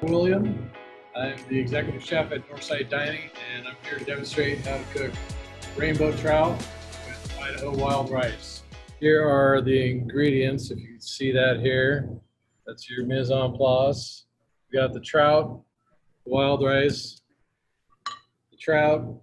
William. I'm the executive chef at Northside Dining, and I'm here to demonstrate how to cook rainbow trout with Idaho wild rice. Here are the ingredients, if you can see that here. That's your mise en place. We got the trout, the wild rice. The trout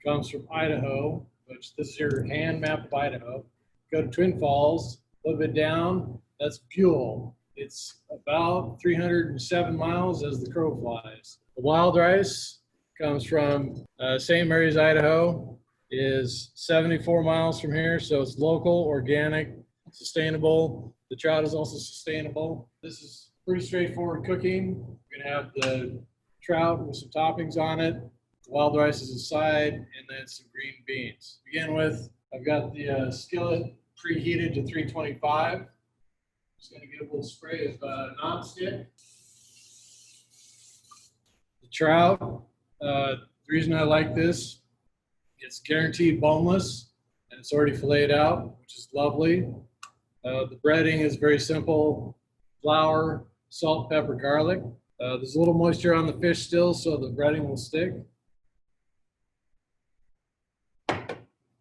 comes from Idaho, which this is your hand map of Idaho. Go to Twin Falls, a little bit down, that's Buell. It's about 307 miles as the crow flies. The wild rice comes from St. Mary's, Idaho, is 74 miles from here, so it's local, organic, sustainable. The trout is also sustainable. This is pretty straightforward cooking. We're gonna have the trout with some toppings on it. The wild rice is aside, and then some green beans. To begin with, I've got the skillet preheated to 325. Just going to get a little spray of nonstick. The trout, the reason I like this, it's guaranteed boneless, and it's already filleted out, which is lovely. The breading is very simple: flour, salt, pepper, garlic. There's a little moisture on the fish still, so the breading will stick. Going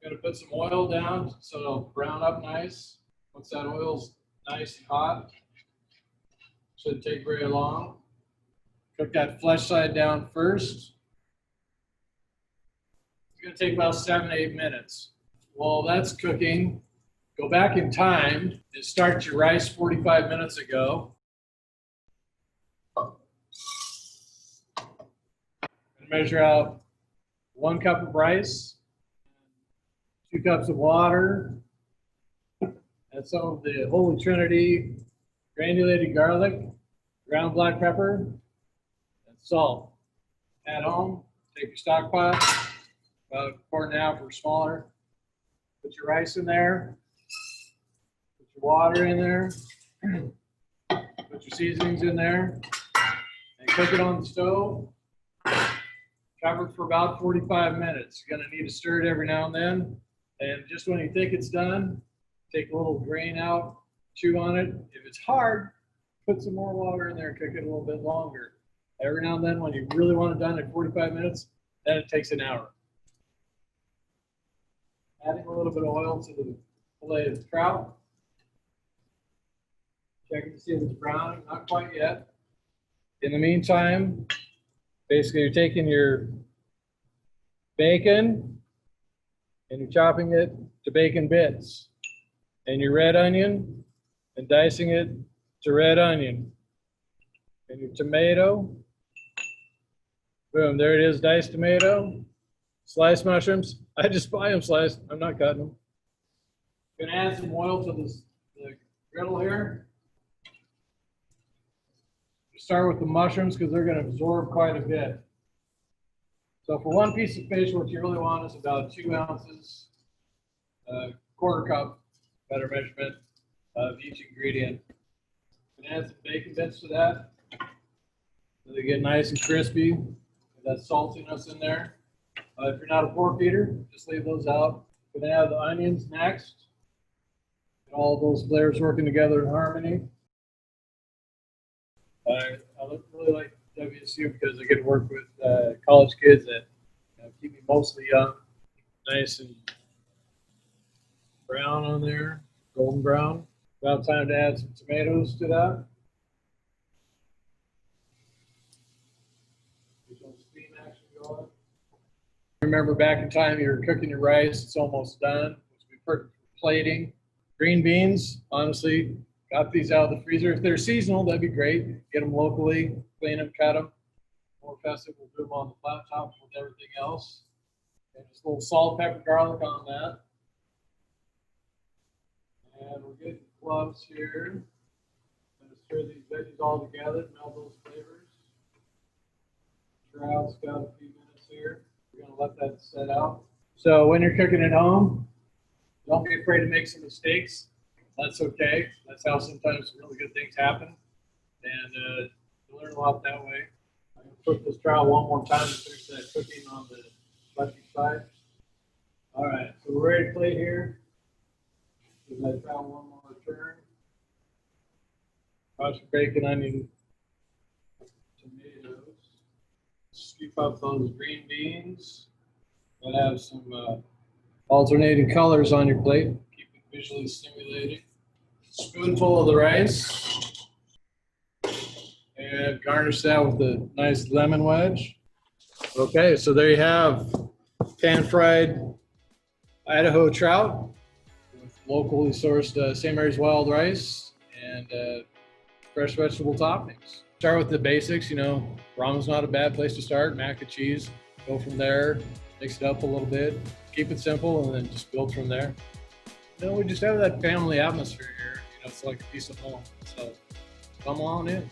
to put some oil down so it'll brown up nice. Once that oil's nice and hot, shouldn't take very long. Cook that flesh side down first. It's going to take about 7 to 8 minutes. While that's cooking, go back in time and start your rice 45 minutes ago. And measure out 1 cup of rice, 2 cups of water, and some of the Holy Trinity granulated garlic, ground black pepper, and salt. At home, take your stock pot, about 1.5 or smaller. Put your rice in there, put your water in there, put your seasonings in there, and cook it on the stove. Cover it for about 45 minutes. You're going to need to stir it every now and then. And just when you think it's done, take a little grain out, chew on it. If it's hard, put some more water in there and cook it a little bit longer. Every now and then, when you really want it done at 45 minutes, then it takes an hour. Adding a little bit of oil to the fillet of the trout. Checking to see if it's browning, not quite yet. In the meantime, basically you're taking your bacon and you're chopping it to bacon bits. And your red onion, and dicing it to red onion. And your tomato, boom, there it is, diced tomato. Sliced mushrooms, I just buy them sliced, I'm not cutting them. Gonna add some oil to the griddle here. Start with the mushrooms because they're gonna absorb quite a bit. So for 1 piece of fish, what you really want is about 2 ounces, 1/4 cup, better measurement of each ingredient. And add some bacon bits to that so they get nice and crispy with that saltiness in there. If you're not a pork eater, just leave those out. We're going to add the onions next. And all those flavors working together in harmony. I really like WSU because I get to work with college kids that keep me mostly young, nice and brown on there, golden brown. About time to add some tomatoes to that. There's some steam action going. Remember back in time, you were cooking your rice, it's almost done. It's perfect for plating. Green beans, honestly, got these out of the freezer. If they're seasonal, that'd be great. Get them locally, clean them, cut them. More festive, we'll do them on the flat top with everything else. And just a little salt, pepper, garlic on that. And we're getting cloves here. I'm going to stir these veggies all together, meld those flavors. Trout's got a few minutes here. We're going to let that set out. So when you're cooking at home, don't be afraid to make some mistakes. That's okay. That's how sometimes really good things happen. And you learn a lot that way. I'm going to cook this trout one more time to finish that cooking on the fleshy side. All right, so we're ready to plate here. Give that trout one more turn. Toss your bacon, onion, tomatoes. Scoop up those green beans. We'll have some alternating colors on your plate. Keep it visually stimulating. Spoonful of the rice. And garnish that with a nice lemon wedge. Okay, so there you have pan-fried Idaho trout with locally sourced St. Mary's wild rice and fresh vegetable toppings. Start with the basics, ramen's not a bad place to start. Mac and cheese, go from there, mix it up a little bit, keep it simple, and then just build from there. We just have that family atmosphere here. It's like a piece of home. So come on in.